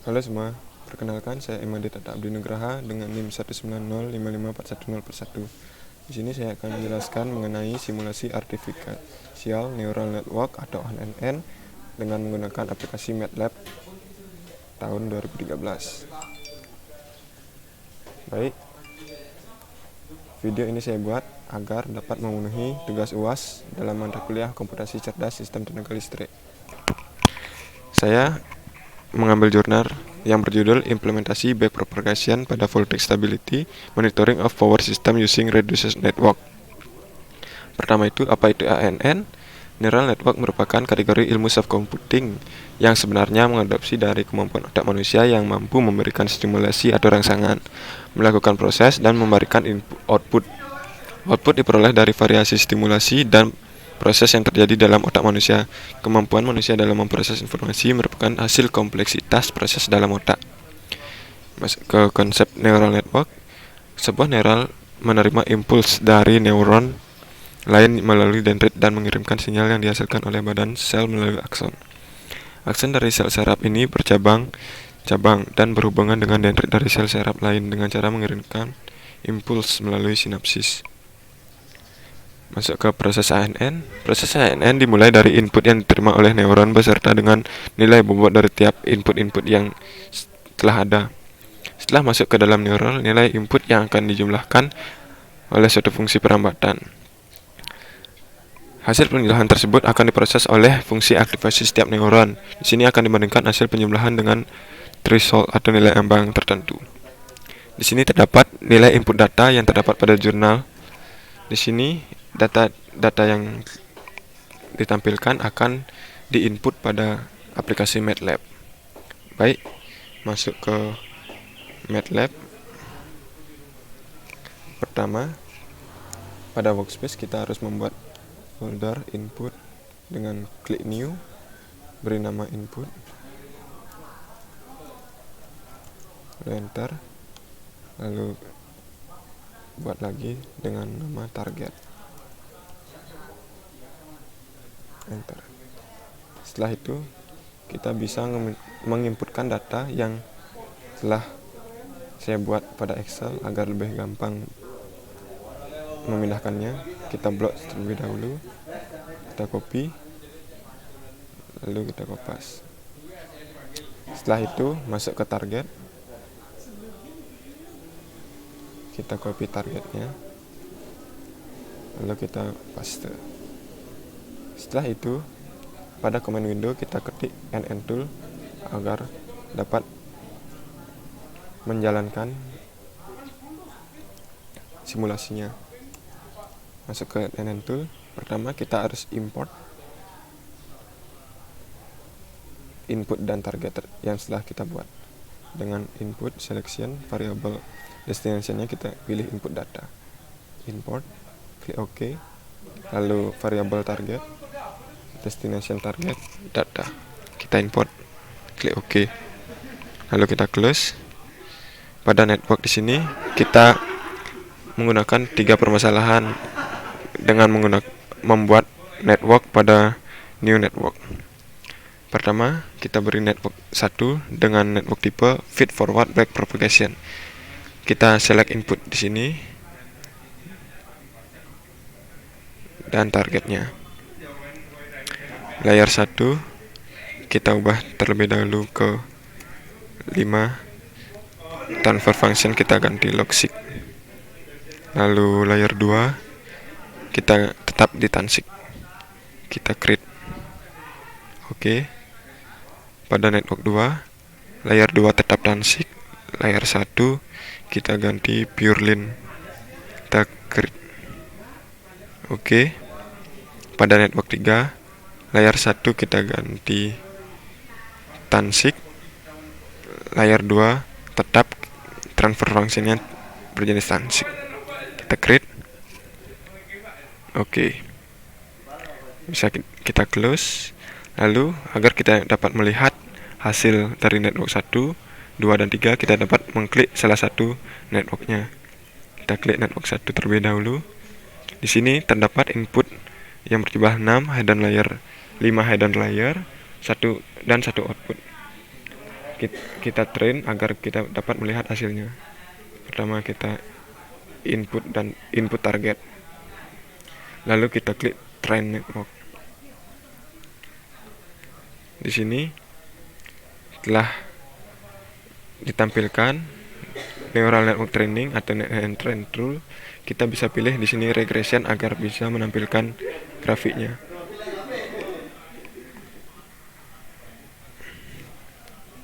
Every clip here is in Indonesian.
Halo semua, perkenalkan saya Imadi Tata Abdi Nugraha dengan NIM 190554101. Di sini saya akan menjelaskan mengenai simulasi artificial neural network atau ANN dengan menggunakan aplikasi MATLAB tahun 2013. Baik, video ini saya buat agar dapat memenuhi tugas UAS dalam mata kuliah komputasi cerdas sistem tenaga listrik. Saya mengambil jurnal yang berjudul Implementasi Backpropagation pada Voltage Stability Monitoring of Power System Using Reduced Network. Pertama itu, apa itu ANN? Neural Network merupakan kategori ilmu self computing yang sebenarnya mengadopsi dari kemampuan otak manusia yang mampu memberikan stimulasi atau rangsangan, melakukan proses, dan memberikan output. Output diperoleh dari variasi stimulasi dan proses yang terjadi dalam otak manusia. Kemampuan manusia dalam memproses informasi merupakan hasil kompleksitas proses dalam otak. Masuk ke konsep neural network. Sebuah neural menerima impuls dari neuron lain melalui dendrit dan mengirimkan sinyal yang dihasilkan oleh badan sel melalui akson. Akson dari sel saraf ini bercabang dan berhubungan dengan dendrit dari sel saraf lain dengan cara mengirimkan impuls melalui sinapsis. Masuk ke proses ANN. Proses ANN dimulai dari input yang diterima oleh neuron beserta dengan nilai bobot dari tiap input-input yang telah ada. Setelah masuk ke dalam neuron, nilai input yang akan dijumlahkan oleh suatu fungsi perambatan. Hasil penjumlahan tersebut akan diproses oleh fungsi aktivasi setiap neuron. Di sini akan dibandingkan hasil penjumlahan dengan threshold atau nilai ambang tertentu. Di sini terdapat nilai input data yang terdapat pada jurnal. Di sini data yang ditampilkan akan diinput pada aplikasi MATLAB. Baik, masuk ke MATLAB. Pertama, pada workspace kita harus membuat folder input dengan klik new, beri nama input, enter, lalu buat lagi dengan nama target, enter. Setelah itu kita bisa menginputkan data yang telah saya buat pada Excel agar lebih gampang memindahkannya. Kita blok terlebih dahulu, kita copy, lalu kita kopas. Setelah itu masuk ke target, kita copy targetnya, lalu kita paste. Setelah itu pada command window kita ketik NN tool agar dapat menjalankan simulasinya. Masuk ke NN tool. Pertama kita harus import input dan target yang setelah kita buat. Dengan input selection variable destination-nya kita pilih input data, import, klik OK, lalu variable target, destination target, data, kita import, klik OK, lalu kita close. Pada network di sini kita menggunakan 3 permasalahan dengan membuat network pada new network. Pertama, kita beri network 1 dengan network tipe feed forward backpropagation. Kita select input di sini dan targetnya. Layer 1 kita ubah terlebih dahulu ke 5. Transfer function kita ganti logic. Lalu layer 2 kita tetap di tansik. Kita create. Oke. Pada network 2, layer 2 tetap tansik. Layer 1 kita ganti pure line. Kita create. Oke. Pada network 3, layer 1 kita ganti tansik. Layer 2 tetap transfer functionnya berjenis tansik. Kita create. Oke. Bisa kita close. Lalu agar kita dapat melihat hasil dari network 1, 2 dan 3, kita dapat mengklik salah satu networknya. Kita klik network 1 terlebih dahulu. Di sini terdapat input yang berjumlah 6 hidden layer, 5 hidden layer, 1 output. kita train agar kita dapat melihat hasilnya. Pertama kita input target, lalu kita klik train network. Di sini telah ditampilkan neural network training atau net train rule. Kita bisa pilih di sini regression agar bisa menampilkan grafiknya.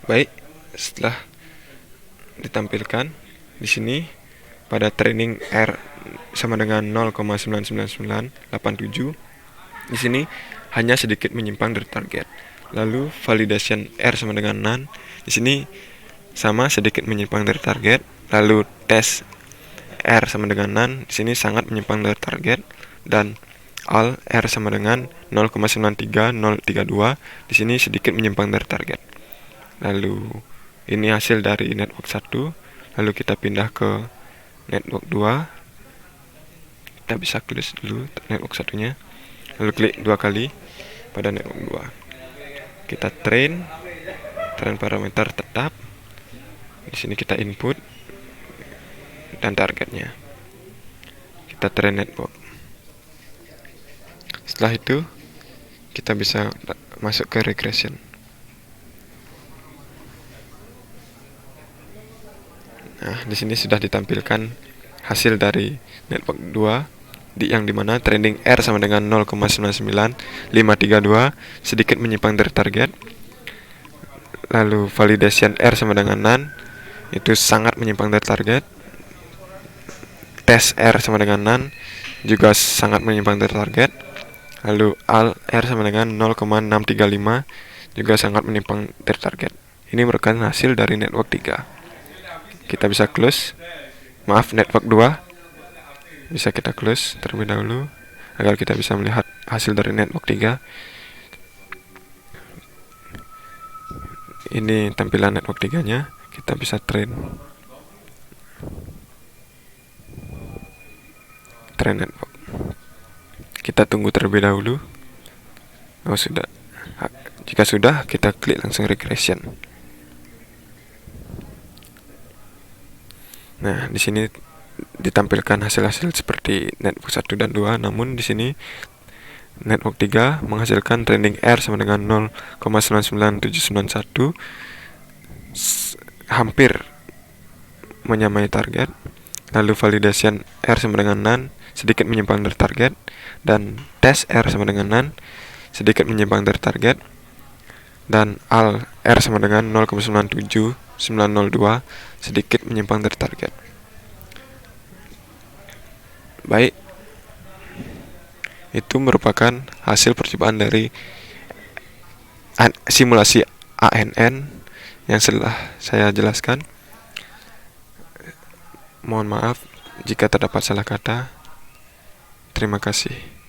Baik, setelah ditampilkan di sini pada training R sama dengan 0,99987, di sini hanya sedikit menyimpang dari target. Lalu validation R sama dengan none, di sini sama sedikit menyimpang dari target. Lalu tes R sama dengan none, di sini sangat menyimpang dari target. Dan all R sama dengan 0,930032, di sini sedikit menyimpang dari target. Lalu ini hasil dari network 1. Lalu kita pindah ke network 2. Kita bisa close dulu network satunya. Lalu klik 2 kali pada network 2. Kita train parameter tetap. Di sini kita input dan targetnya. Kita train network. Setelah itu kita bisa masuk ke regression. Nah, di sini sudah ditampilkan hasil dari network 2 yang dimana trending R sama dengan 0,99532, sedikit menyimpang dari target. Lalu validation R sama dengan none, itu sangat menyimpang dari target. Tes R sama dengan none, juga sangat menyimpang dari target. Lalu all R sama dengan 0,635, juga sangat menyimpang dari target. Ini merupakan hasil dari network 3. Kita bisa close, network 2 bisa kita close terlebih dahulu agar kita bisa melihat hasil dari network 3. Ini tampilan network 3-nya. Kita bisa train network. Kita tunggu terlebih dahulu. Sudah. Jika sudah, kita klik langsung regression. Nah, di sini ditampilkan hasil-hasil seperti network 1 dan 2, namun di sini network 3 menghasilkan trending R sama dengan 0,99791, hampir menyamai target. Lalu validation R sama dengan none, sedikit menyimpang dari target. Dan tes R sama dengan none, sedikit menyimpang dari target. Dan all R sama dengan 0,97902, sedikit menyimpang dari target. Baik, itu merupakan hasil percobaan dari simulasi ANN yang setelah saya jelaskan. Mohon maaf jika terdapat salah kata. Terima kasih.